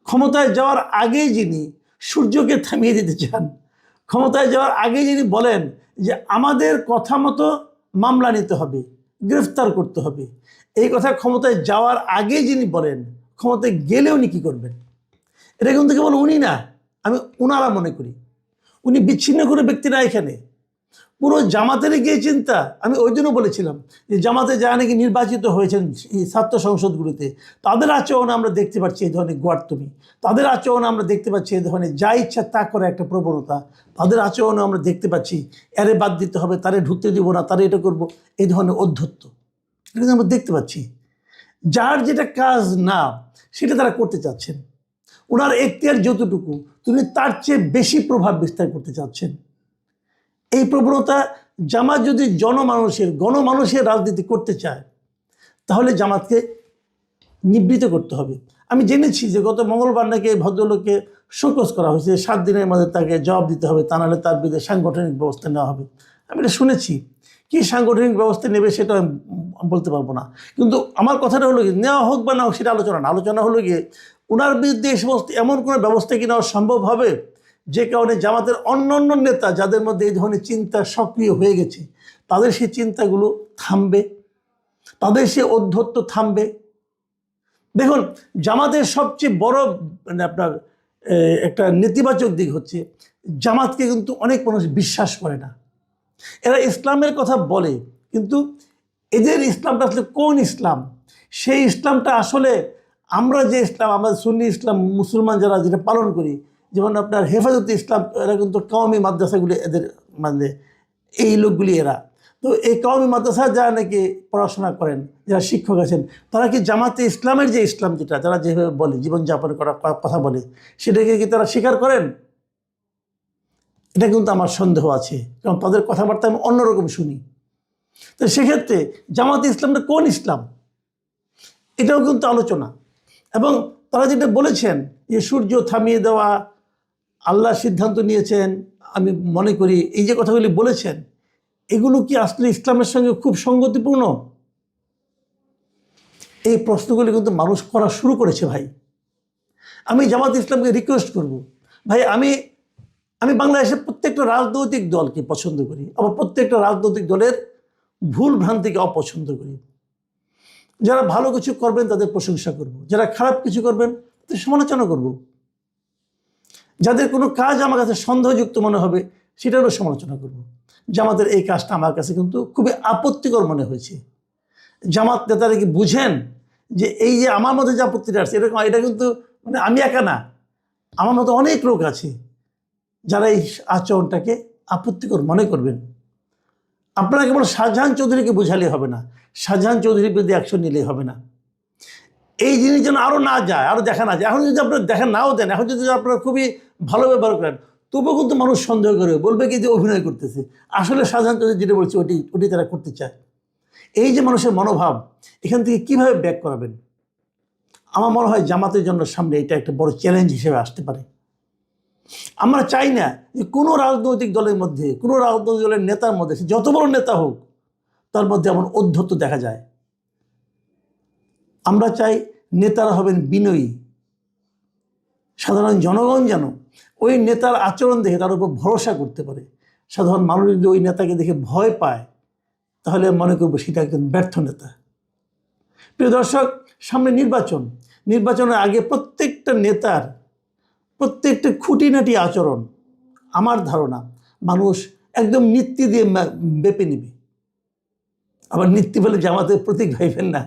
ক্ষমতায় যাওয়ার আগেই যিনি সূর্যকে থামিয়ে দিতে চান, ক্ষমতায় যাওয়ার আগে যিনি বলেন যে আমাদের কথা মতো মামলা নিতে হবে, গ্রেফতার করতে হবে, এই কথা ক্ষমতায় যাওয়ার আগে যিনি বলেন, ক্ষমতায় গেলে উনি কী করবেন? এটা কিন্তু কেবল উনি না, আমি ওনারা মনে করি উনি বিচ্ছিন্ন করে ব্যক্তি না, এখানে পুরো জামাতেরই গিয়ে চিন্তা। আমি ওই জন্য বলেছিলাম যে জামাতে যারা নাকি নির্বাচিত হয়েছেন এই ছাত্র সংসদগুলিতে, তাদের আচরণ আমরা দেখতে পাচ্ছি এই ধরনের গোয়ার্তমি, তাদের আচরণ আমরা দেখতে পাচ্ছি এই ধরনের যা ইচ্ছা তা করে একটা প্রবণতা, তাদের আচরণ আমরা দেখতে পাচ্ছি এরে বাদ দিতে হবে, তারে ঢুকতে দিব না, তারে এটা করব, এই ধরনের অধ্যত্ব এটা কিন্তু আমরা দেখতে পাচ্ছি। যার যেটা কাজ না সেটা তারা করতে চাচ্ছেন, ওনার এখতিয়ার যতটুকু তিনি তার চেয়ে বেশি প্রভাব বিস্তার করতে চাচ্ছেন। এই প্রবণতা জামাত যদি গণমানুষের রাজনীতি করতে চায় তাহলে জামাতকে নিবৃত করতে হবে। আমি জেনেছি যে গত মঙ্গলবার নাকি এই ভদ্রলোককে শোকজ করা হয়েছে, 7 দিনের মধ্যে তাকে জবাব দিতে হবে, তা নাহলে তার বিরুদ্ধে সাংগঠনিক ব্যবস্থা নেওয়া হবে। আমি এটা শুনেছি, কি সাংগঠনিক ব্যবস্থা নেবে সেটা আমি বলতে পারবো না, কিন্তু আমার কথাটা হলো কি, নেওয়া হোক বা না হোক সেটা আলোচনা হলো গিয়ে ওনার বিরুদ্ধে এই সমস্ত এমন কোনো ব্যবস্থা কি নেওয়া সম্ভব হবে যে কারণে জামাতের অন্য নেতা যাদের মধ্যে এই ধরনের চিন্তা সক্রিয় হয়ে গেছে তাদের সেই চিন্তাগুলো থামবে, তাদের সে অধ্যত্ব থামবে। দেখুন, জামাতের সবচেয়ে বড় মানে আপনার একটা নেতিবাচক দিক হচ্ছে জামাতকে কিন্তু অনেক মানুষ বিশ্বাস করে না। এরা ইসলামের কথা বলে, কিন্তু এদের ইসলামটা আসলে কোন ইসলাম? সেই ইসলামটা আসলে আমরা যে ইসলাম, আমরা সুন্নি ইসলাম মুসলমান যারা যেটা পালন করি, যেমন আপনার হেফাজতে ইসলাম, এরা কিন্তু কওমি মাদ্রাসাগুলি এদের মানে এই লোকগুলি এরা। তো এই কওমি মাদ্রাসায় যারা নাকি পড়াশোনা করেন, যারা শিক্ষক আছেন, তারা কি জামাতে ইসলামের যে ইসলাম যেটা তারা যেভাবে বলে জীবনযাপন করার কথা বলে সেটাকে কি তারা স্বীকার করেন? এটা কিন্তু আমার সন্দেহ আছে, কারণ তাদের কথাবার্তা আমি অন্যরকম শুনি। তো সেক্ষেত্রে জামাতে ইসলামটা কোন ইসলাম এটাও কিন্তু আলোচনা। এবং তারা যেটা বলেছেন যে সূর্য থামিয়ে দেওয়া আল্লাহ সিদ্ধান্ত নিয়েছেন, আমি মনে করি এই যে কথাগুলি বলেছেন এগুলো কি আসলে ইসলামের সঙ্গে খুব সঙ্গতিপূর্ণ? এই প্রশ্নগুলি কিন্তু মানুষ করা শুরু করেছে ভাই। আমি জামাত ইসলামকে রিকোয়েস্ট করব, ভাই আমি বাংলাদেশের প্রত্যেকটা রাজনৈতিক দলকে পছন্দ করি, আবার প্রত্যেকটা রাজনৈতিক দলের ভুল ভ্রান্তিকে অপছন্দ করি। যারা ভালো কিছু করবেন তাদের প্রশংসা করব, যারা খারাপ কিছু করবেন তাদের সমালোচনা করব, যাদের কোনো কাজ আমার কাছে সন্দেহযুক্ত মনে হবে সেটারও সমালোচনা করব। জামাতের এই কাজটা আমার কাছে কিন্তু খুবই আপত্তিকর মনে হয়েছে। জামাত নেতারা কি বুঝেন যে এই যে আমার মধ্যে যে আপত্তিটা আসছে এটা কিন্তু মানে আমি একা না, আমার মতো অনেক লোক আছে যারা এই আচরণটাকে আপত্তিকর মনে করবেন। আপনারা কেবল শাহজাহান চৌধুরীকে বোঝালে হবে না, শাহজাহান চৌধুরীর বিরুদ্ধে অ্যাকশন নিলেই হবে না। এই জিনিস যেন আরও না যায়, আরও দেখা না যায়। এখন যদি আপনারা দেখা নাও দেন, এখন যদি আপনারা খুবই ভালো ব্যবহার করেন, তবুও কিন্তু মানুষ সন্দেহ করবে, বলবে কি যে অভিনয় করতেছে। আসলে শাহজাহান চৌধুরী যেটা বলছে ওটি তারা করতে চায়। এই যে মানুষের মনোভাব, এখান থেকে কীভাবে ব্যাক করাবেন? আমার মনে হয় জামাতের জন্য সামনে এটা একটা বড় চ্যালেঞ্জ হিসেবে আসতে পারে। আমরা চাই না যে কোনো রাজনৈতিক দলের মধ্যে, কোনো রাজনৈতিক দলের নেতার মধ্যে, যত বড় নেতা হোক, তার মধ্যে এমন অধ্যত্ব দেখা যায়। আমরা চাই নেতারা হবেন বিনয়ী, সাধারণ জনগণ যেন ওই নেতার আচরণ দেখে তার উপর ভরসা করতে পারে। সাধারণ মানুষ যদি ওই নেতাকে দেখে ভয় পায় তাহলে মনে করবো সেটা একজন ব্যর্থ নেতা। প্রিয় দর্শক, সামনে নির্বাচনের আগে প্রত্যেকটা নেতার প্রত্যেকটা খুঁটিনাটি আচরণ আমার ধারণা মানুষ একদম নীতি দিয়ে মেপে নেবে। আবার নীতি বলে জামাতের প্রতীক ভাইবেন না,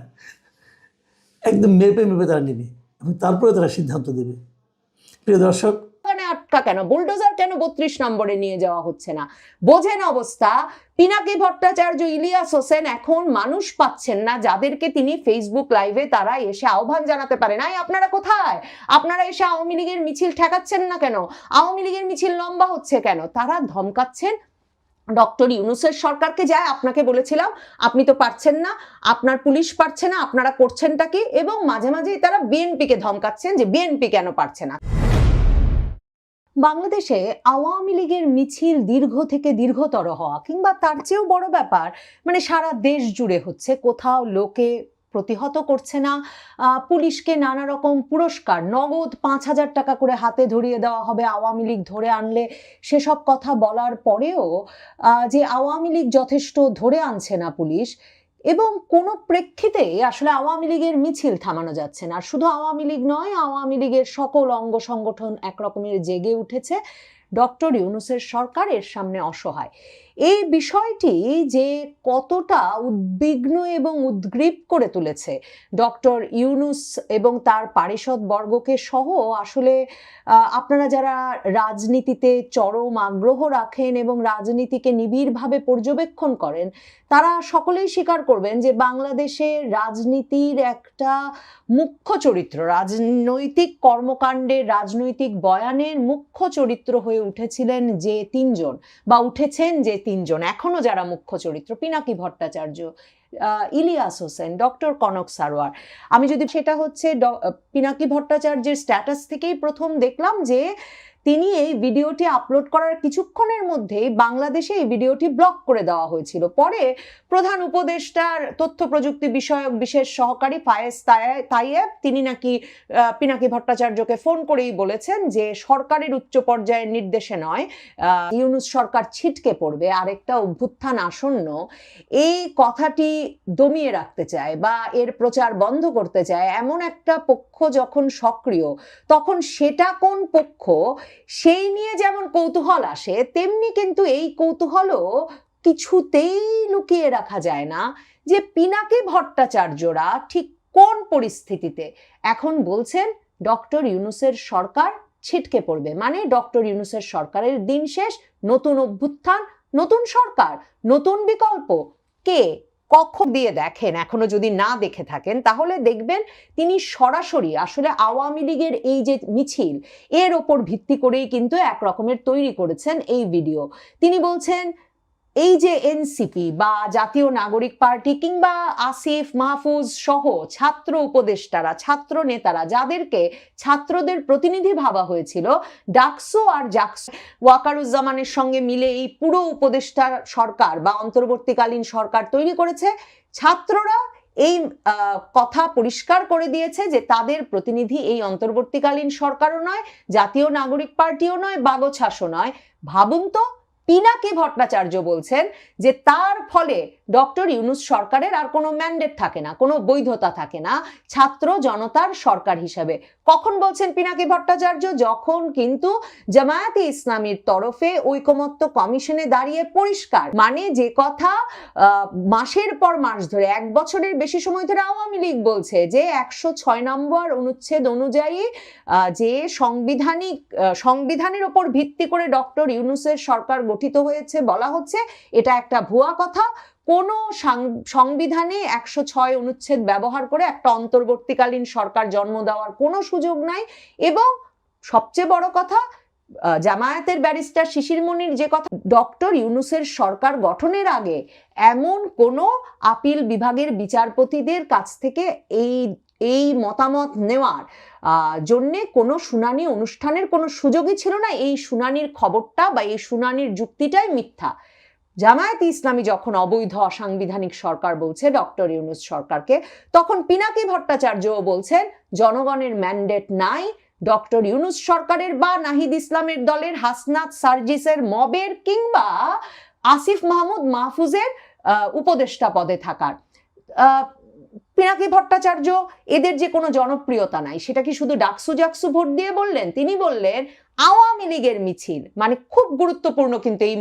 একদম মেপে তারা নেবে এবং তারপরে তারা সিদ্ধান্ত দেবে। প্রিয় দর্শক, আটকা কেন, বুলডোজার কেন 32 নম্বরে নিয়ে যাওয়া হচ্ছে না? বোঝেন অবস্থা। পিনাকি ভট্টাচার্য, ইলিয়াস হোসেন এখন মানুষ পাচ্ছেন না যাদেরকে তিনি ফেসবুক লাইভে তারা এসে আহ্বান জানাতে পারে নাই। আপনারা কোথায়? আপনারা এসে আওয়ামী লীগের মিছিল ঠেকাচ্ছেন না কেন? আওয়ামী লীগের মিছিল লম্বা হচ্ছে কেন? তারা ধমকাচ্ছেন ডক্টর ইউনূসের সরকারকে যায়, আপনাকে বলেছিলাম আপনি তো পারছেন না, আপনার পুলিশ পারছে না, আপনারা করছেনটা কি, এবং মাঝে মাঝেই তারা বিএনপিকে ধমকাচ্ছেন যে বিএনপি কেন পারছে না। বাংলাদেশে আওয়ামী লীগের মিছিল দীর্ঘ থেকে দীর্ঘতর হওয়া কিংবা তার চেয়েও বড় ব্যাপার, মানে সারা দেশ জুড়ে হচ্ছে, কোথাও লোকে প্রতিহত করছে না, পুলিশকে নানা রকম পুরস্কার, নগদ 5,000 টাকা করে হাতে ধরিয়ে দেওয়া হবে আওয়ামী লীগ ধরে আনলে, সেসব কথা বলার পরেও যে আওয়ামী লীগ যথেষ্ট ধরে আনছে না পুলিশ, এবং কোনো প্রেক্ষিতে আসলে আওয়ামী লীগের মিছিল থামানো যাচ্ছে না। আর শুধু আওয়ামী লীগ নয়, আওয়ামী লীগের সকল অঙ্গ সংগঠন একরকমের জেগে উঠেছে, ডক্টর ইউনূসের সরকার এর সামনে অসহায়। এই বিষয়টি যে কতটা উদ্বিগ্ন এবং উদ্গ্রীব করে তুলেছে ডক্টর ইউনূস এবং তার পারিষদ বর্গকে সহ, আসলে আপনারা যারা রাজনীতিতে চরম আগ্রহ রাখেন এবং রাজনীতিকে নিবিড়ভাবে পর্যবেক্ষণ করেন, তারা সকলেই স্বীকার করবেন যে বাংলাদেশের রাজনীতির একটা মুখ্য চরিত্র, রাজনৈতিক কর্মকাণ্ডের, রাজনৈতিক বয়ানের মুখ্য চরিত্র হয়ে উঠেছিলেন যে তিনজন, বা উঠেছেন যে তিনজন, এখনো যারা মুখ্য চরিত্র, পিনাকি ভট্টাচার্য, ইলিয়াস হোসেন, ডক্টর কনক সারোয়ার। আমি যদি সেটা হচ্ছে পিনাকি ভট্টাচার্যের স্ট্যাটাস থেকেই প্রথম দেখলাম যে তিনি এই ভিডিওটি আপলোড করার কিছুক্ষণের মধ্যেই বাংলাদেশে এই ভিডিওটি ব্লক করে দেওয়া হয়েছিল। পরে প্রধান উপদেষ্টার তথ্য প্রযুক্তি বিষয়ক বিশেষ সহকারী ফায়েজ তাইয়েব, তিনি নাকি পিনাকি ভট্টাচার্যকে ফোন করেই বলেছেন যে সরকারের উচ্চ পর্যায়ের নির্দেশে নয়, ইউনূস সরকার ছিটকে পড়বে, আরেকটা অভ্যুত্থান আসন্ন, এই কথাটি দমিয়ে রাখতে চায় বা এর প্রচার বন্ধ করতে চায় এমন একটা পক্ষ যখন সক্রিয়, তখন সেটা কোন পক্ষ সেই নিয়ে যেমন কৌতূহল আসে, তেমনি কিন্তু এই কৌতূহলও কিছুতেই লুকিয়ে রাখা যায় না যে পিনাকি ভট্টাচার্যরা ঠিক কোন পরিস্থিতিতে এখন বলছেন ডক্টর ইউনূসের সরকার ছিটকে পড়বে, মানে ডক্টর ইউনূসের সরকারের দিন শেষ, নতুন অভ্যুত্থান, নতুন সরকার, নতুন বিকল্প। কে কখন দিয়ে দেখেন, এখনো যদি না দেখে থাকেন তাহলে দেখবেন তিনি সরাসরি আসলে আওয়ামী লীগের এই যে মিছিল, এর ওপর ভিত্তি করেই কিন্তু একরকমের তৈরি করেছেন এই ভিডিও। তিনি বলছেন এই যে এনসিপি বা জাতীয় নাগরিক পার্টি কিংবা আসিফ মাহফুজ সহ ছাত্র উপদেষ্টারা, ছাত্র নেতারা, যাদেরকে ছাত্রদের প্রতিনিধি ভাবা হয়েছিল, ডাকসু আর জাকসু, ওয়াকারুজ্জামানের সঙ্গে মিলে এই পুরো উপদেষ্টা সরকার বা অন্তর্বর্তীকালীন সরকার তৈরি করেছে, ছাত্ররা এই কথা পরিষ্কার করে দিয়েছে যে তাদের প্রতিনিধি এই অন্তর্বর্তীকালীন সরকারও নয়, জাতীয় নাগরিক পার্টিও নয়, বাগছাসও নয়। ভাবুন তো, পিনাকি ভট্টাচার্য বলছেন যে তার ফলে ডক্টর ইউনূস সরকারের আর কোনো ম্যান্ডেট থাকে না, কোনো বৈধতা থাকে না ছাত্র জনতার সরকার হিসাবে। কখন বলছেন পিনাকি ভট্টাচার্য? যখন কিন্তু জামায়াতে ইসলামীর তরফে ঐকমত্য কমিশনে দাঁড়িয়ে পরিষ্কার, মানে যে কথা মাসের পর মাস ধরে, 1 বছরের বেশি সময় ধরে আওয়ামী লীগ বলছে যে 106 নম্বর অনুচ্ছেদ অনুযায়ী যে সংবিধানের ওপর ভিত্তি করে ডক্টর ইউনূসের সরকার গঠিত হয়েছে বলা হচ্ছে, এটা একটা ভুয়া কথা। কোন সংবিধানে 106 অনুচ্ছেদ ব্যবহার করে একটা অন্তর্বর্তীকালীন সরকার জন্ম দেওয়ার কোনো সুযোগ নাই। এবং সবচেয়ে বড় কথা, জামায়াতের ব্যারিস্টার শিশির মনির যে কথা, ডক্টর ইউনূসের সরকার গঠনের আগে এমন কোনো আপিল বিভাগের বিচারপতিদের কাছ থেকে এই মতামত নেওয়ার জন্যে কোনো শুনানি অনুষ্ঠানের কোনো সুযোগই ছিল না। এই শুনানির খবরটা বা এই শুনানির যুক্তিটাই মিথ্যা। জামায়াতে ইসলামী যখন অবৈধ অসাংবিধানিক সরকার বলছে ডক্টর ইউনূস সরকারকে, তখন পিনাকি ভট্টাচার্যও বলছেন জনগণের ম্যান্ডেট নাই ডক্টর ইউনূস সরকারের বা নাহিদ ইসলামের দলের হাসনাত সার্জিসের মবের কিংবা আসিফ মাহমুদ মাহফুজের উপদেষ্টা পদে থাকার। পিনাকি ভট্টাচার্য এদের যে কোনো জনপ্রিয়তা নাই, সেটা কি শুধু ডাকসু জাকসু ভোট দিয়ে বললেন? তিনি বললেন আওয়ামী লীগের মিছিল, মানে খুব গুরুত্বপূর্ণ কিন্তু এই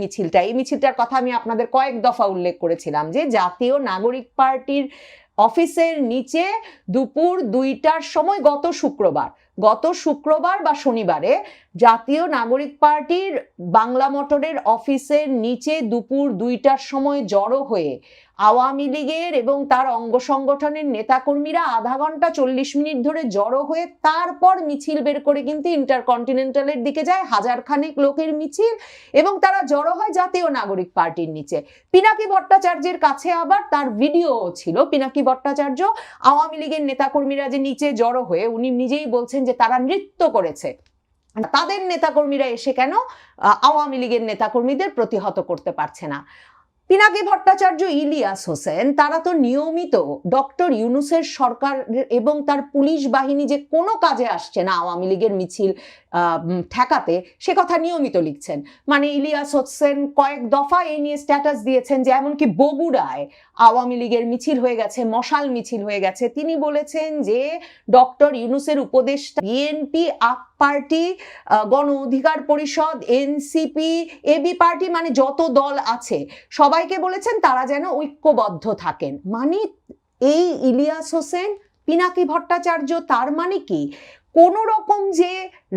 মিছিলটার কথা আমি আপনাদের কয়েক দফা উল্লেখ করেছিলাম যে জাতীয় নাগরিক পার্টির অফিসের নিচে দুপুর 2টার সময় গত শুক্রবার গত শুক্রবার বা শনিবারে জাতীয় নাগরিক পার্টির বাংলা মোটরের অফিসের নিচে দুপুর 2টার সময় জড়ো হয়ে আওয়ামী লীগের এবং তার অঙ্গ সংগঠনের নেতাকর্মীরা আধা ঘন্টা 40 মিনিট ধরে জড়ো হয়ে তারপর মিছিল বের করে কিন্তু ইন্টারকন্টিনেন্টালের দিকে যায়, হাজারখানেক লোকের মিছিল, এবং তারা জড়ো হয় জাতীয় নাগরিক পার্টির নিচে। পিনাকি ভট্টাচার্যের কাছে আবার তার ভিডিও ছিল। পিনাকি ভট্টাচার্য আওয়ামী লীগের নেতাকর্মীরা যে নিচে জড়ো হয়ে, উনি নিজেই বলছেন যে তারা নৃত্য করেছে, তাদের নেতাকর্মীরা এসে কেন আওয়ামী লীগের নেতাকর্মীদের প্রতিহত করতে পারছে না। পিনাকি ভট্টাচার্য, ইলিয়াস হোসেন তারা তো নিয়মিত ডক্টর ইউনূসের সরকার এবং তার পুলিশ বাহিনী যে কোনো কাজে আসছে না আওয়ামী লীগের মিছিল ঠেকাতে, সে কথা নিয়মিত লিখছেন। মানে ইলিয়াস হোসেন কয়েক দফা এই নিয়ে স্ট্যাটাস দিয়েছেন যে এমনকি বগুড়ায় আওয়ামী লীগের মিছিল হয়ে গেছে, মশাল মিছিল হয়ে গেছে। তিনি বলেছেন যে ডক্টর ইউনূসের উপদেষ্টা, বিএনপি, আপ পার্টি, গণ অধিকার পরিষদ, এনসিপি, এবি পার্টি, মানে যত দল আছে সবাইকে বলেছেন তারা যেন ঐক্যবদ্ধ থাকেন। মানে এই ইলিয়াস হোসেন, পিনাকি ভট্টাচার্য, তার মানে কি কোন রকম যে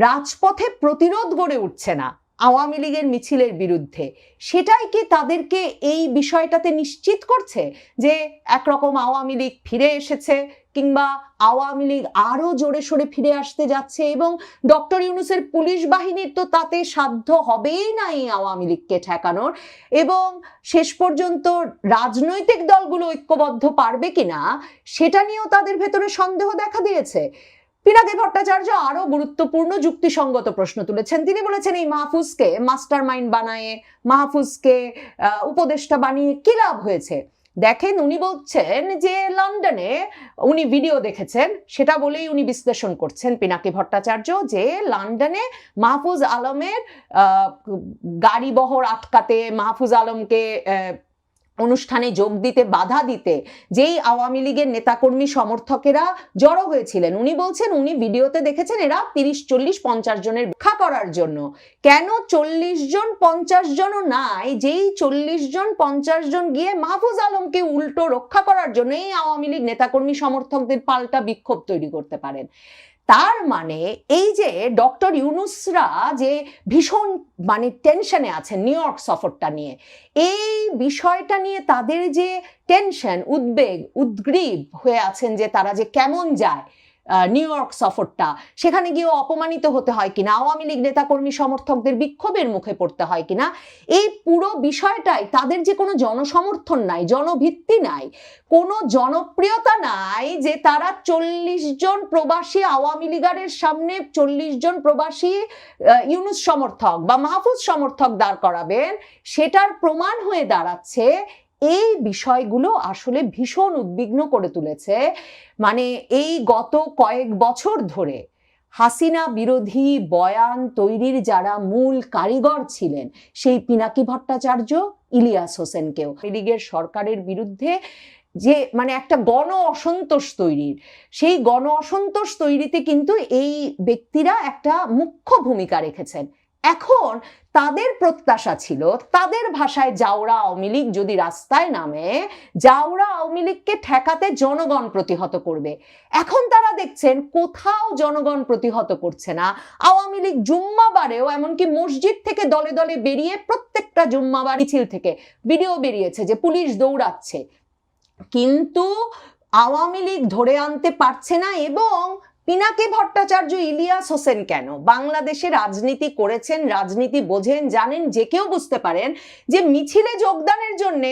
রাজপথে প্রতিরোধ গড়ে উঠছে না আওয়ামী লীগের মিছিলের বিরুদ্ধে, সেটাই কি তাদেরকে এই বিষয়টাতে নিশ্চিত করছে যে একরকম আওয়ামী লীগ ফিরে এসেছে, কিংবা আওয়ামী লীগ আরো জোরে সোরে ফিরে আসতে যাচ্ছে, এবং ডক্টর ইউনূসের পুলিশ বাহিনীর তো তাতে সাধ্য হবেই না এই আওয়ামী লীগকে ঠেকানোর, এবং শেষ পর্যন্ত রাজনৈতিক দলগুলো ঐক্যবদ্ধ পারবে কিনা সেটা নিয়েও তাদের ভেতরে সন্দেহ দেখা দিয়েছে। পিনাকি ভট্টাচার্য আরো গুরুত্বপূর্ণ যুক্তিসঙ্গত প্রশ্ন তুলেছেন। তিনি বলেছেন এই মাহফুজকে মাস্টার মাইন্ড বানায়, মাহফুজকে উপদেষ্টা বানিয়ে কি লাভ হয়েছে। দেখেন, উনি বলছেন যে লন্ডনে উনি ভিডিও দেখেছেন, সেটা বলেই উনি বিশ্লেষণ করছেন পিনাকি ভট্টাচার্য যে লন্ডনে মাহফুজ আলমের গাড়ি বহর আটকাতে, মাহফুজ আলমকে অনুষ্ঠানে যোগ দিতে বাধা দিতে যেই আওয়ামী লীগের নেতাকর্মী সমর্থকেরা জড়ো হয়েছিলেন, উনি বলছেন উনি ভিডিওতে দেখেছেন এরা 30, 40, 50 জনের রক্ষা করার জন্য। কেন 40 জন 50 জনও নাই, যেই 40 জন 50 জন গিয়ে মাহফুজ আলমকে উল্টো রক্ষা করার জন্য এই আওয়ামী লীগ নেতাকর্মী সমর্থকদের পাল্টা বিক্ষোভ তৈরি করতে পারেন। তার মানে এই যে ডক্টর ইউনূসরা যে ভীষণ মানে টেনশনে আছেন নিউ ইয়র্ক সফরটা নিয়ে, এই বিষয়টা নিয়ে তাদের যে টেনশন, উদ্বেগ, উদ্গ্রীব হয়ে আছেন যে তারা যে কেমন যায় নিউ ইয়র্ক সফরটা, সেখানে গিয়ে অপমানিত হতে হয় কিনা, আওয়ামী লীগ নেতাকর্মী সমর্থকদের বিক্ষোভের মুখে পড়তে হয় কিনা, এই পুরো বিষয়টাই তাদের যে কোনো জনসমর্থন নাই, জনভিত্তি নাই, কোনো জনপ্রিয়তা নাই যে তারা 40 জন প্রবাসী আওয়ামী লীগারের সামনে 40 জন প্রবাসী ইউনূস সমর্থক বা মাহফুজ সমর্থক দাঁড় করাবেন, সেটার প্রমাণ হয়ে দাঁড়াচ্ছে। এই বিষয়গুলো আসলে ভীষণ উদ্বিগ্ন করে তুলেছে। মানে এই গত কয়েক বছর ধরে হাসিনা বিরোধী বয়ান তৈরির যারা মূল কারিগর ছিলেন, সেই পিনাকি ভট্টাচার্য, ইলিয়াস হোসেনকেও লীগের সরকারের বিরুদ্ধে যে মানে একটা গণ অসন্তোষ তৈরির, সেই গণ অসন্তোষ তৈরিতে কিন্তু এই ব্যক্তিরা একটা মুখ্য ভূমিকা রেখেছেন। এখন তাদের প্রত্যাশা ছিল, তাদের ভাষায় জাউরা আওয়ামী লীগ যদি রাস্তায় নামে, জাউরা আওয়ামী লীগকে ঠেকাতে জনগণ প্রতিহত করবে। এখন তারা দেখছেন কোথাও জনগণ প্রতিহত করছে না। আওয়ামী লীগ জুম্মাবারেও এমনকি মসজিদ থেকে দলে দলে বেরিয়ে প্রত্যেকটা জুম্মাবার মিছিল থেকে ভিডিও বেরিয়েছে যে পুলিশ দৌড়াচ্ছে, কিন্তু আওয়ামী লীগ ধরে আনতে পারছে না। এবং পিনাকি ভট্টাচার্য, ইলিয়াস হোসেন কেন বাংলাদেশে রাজনীতি করেছেন, রাজনীতি বোঝেন, জানেন, যে কেউ বুঝতে পারেন যে মিছিলে যোগদানের জন্য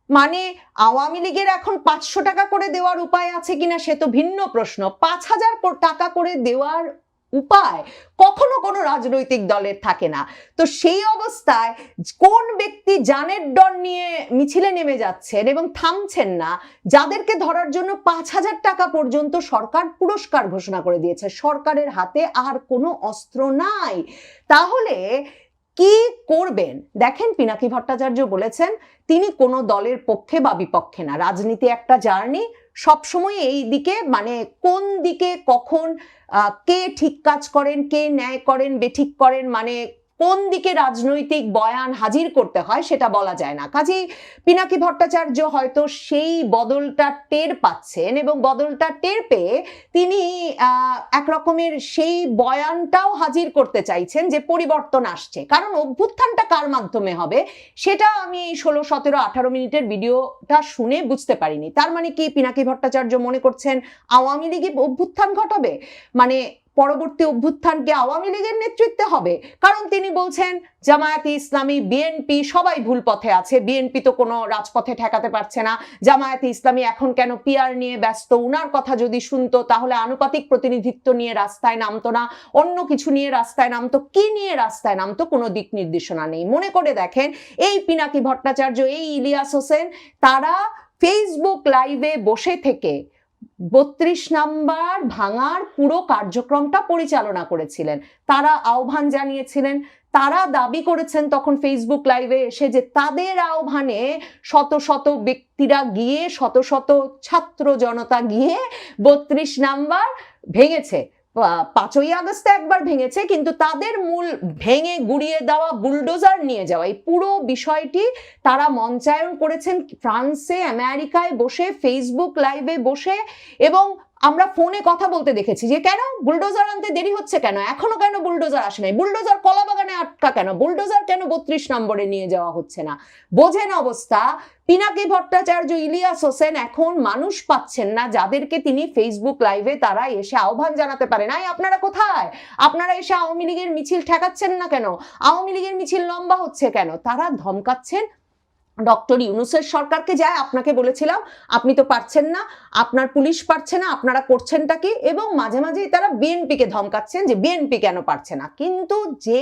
মানে আওয়ামী লীগের এখন 500 টাকা করে দেওয়ার উপায় আছে কিনা সে তো ভিন্ন প্রশ্ন, 5000 টাকা করে দেওয়ার উপায় কখনো কোনো রাজনৈতিক দলের থাকে না। তো সেই অবস্থায় কোন ব্যক্তি জানের ডর নিয়ে মিছিলে নেমে যাচ্ছেন এবং থামছেন না, যাদেরকে ধরার জন্য 5000 টাকা পর্যন্ত সরকার পুরস্কার ঘোষণা করে দিয়েছে, সরকারের হাতে আর কোনো অস্ত্র নাই, তাহলে কি করবেন? দেখেন, পিনাকি ভট্টাচার্য বলেছেন তিনি কোনো দলের পক্ষে বা বিপক্ষে না, রাজনীতি একটা জার্নি, সবসময় এই দিকে মানে কোন দিকে কখন কে ঠিক কাজ করেন, কে ন্যায় করেন, বেঠিক করেন, মানে কোন দিকে রাজনৈতিক বয়ান হাজির করতে হয় সেটা বলা যায় না। কাজেই পিনাকি ভট্টাচার্য হয়তো সেই বদলটা টের পাচ্ছেন এবং বদলটা টের পেয়ে তিনি এক রকমের সেই বয়ানটাও হাজির করতে চাইছেন যে পরিবর্তন আসছে। কারণ অভ্যুত্থানটা কার মাধ্যমে হবে সেটা আমি এই 16, 17, 18 মিনিটের ভিডিওটা শুনে বুঝতে পারিনি। তার মানে কি পিনাকি ভট্টাচার্য মনে করছেন আওয়ামী লীগ অভ্যুত্থান ঘটাবে, মানে পরবর্তী অভ্যুত্থানকে আওয়ামী লীগের নেতৃত্বে হবে? কারণ তিনি বলছেন জামায়াতে ইসলামী, বিএনপি সবাই ভুল পথে আছে, বিএনপি তো কোনো রাজপথে ঠেকাতে পারছে না, জামায়াতে ইসলামী এখন কেন পিআর নিয়ে ব্যস্ত, উনার কথা যদি শুনতো তাহলে আনুপাতিক প্রতিনিধিত্ব নিয়ে রাস্তায় নামতো না, অন্য কিছু নিয়ে রাস্তায় নামতো। কি নিয়ে রাস্তায় নামতো কোনো দিক নির্দেশনা নেই। মনে করে দেখেন এই পিনাকি ভট্টাচার্য, এই ইলিয়াস হোসেন, তারা ফেসবুক লাইভে বসে থেকে 32 নাম্বার ভাঙার পুরো কার্যক্রমটা পরিচালনা করেছিলেন। তারা আহ্বান জানিয়েছিলেন, তারা দাবি করেছেন তখন ফেসবুক লাইভে এসে যে তাদের আহ্বানে শত শত ব্যক্তিরা গিয়ে, শত শত ছাত্র জনতা গিয়ে 32 নাম্বার ভেঙেছে। 5ই আগস্টে একবার ভেঙেছে, কিন্তু তাদের মূল ভেঙে গুড়িয়ে দেওয়া, বুলডোজার নিয়ে যাওয়া, এই পুরো বিষয়টি তারা মঞ্চায়ন করেছেন ফ্রান্সে, আমেরিকায় বসে, ফেসবুক লাইভে বসে। এবং আমরা ফোনে কথা বলতে দেখেছি যে কেন বুলডোজার আনতে দেরি হচ্ছে, কেন এখনো কেন বুলডোজার আসে নাই, বুলডোজার কলাবাগানে আটকা কেন, বুলডোজার কেন 32 নম্বরে নিয়ে যাওয়া হচ্ছে না। বোঝেন অবস্থা। পিনাকি ভট্টাচার্য, ইলিয়াস হোসেন এখন মানুষ পাচ্ছেন না যাদেরকে তিনি ফেসবুক লাইভে তারা এসে আহ্বান জানাতে পারেন। আপনারা কোথায়? আপনারা এসে আওয়ামী লীগের মিছিল ঠেকাচ্ছেন না কেন? আওয়ামী লীগের মিছিল লম্বা হচ্ছে কেন? তারা ধমকাচ্ছেন ডক্টর ইউনূসের সরকারকে, যায় আপনাকে বলেছিলাম আপনি তো পারছেন না, আপনার পুলিশ পারছে না, আপনারা করছেনটা কি? এবং মাঝে মাঝেই তারা বিএনপিকে ধমকাচ্ছেন যে বিএনপি কেন পারছে না। কিন্তু যে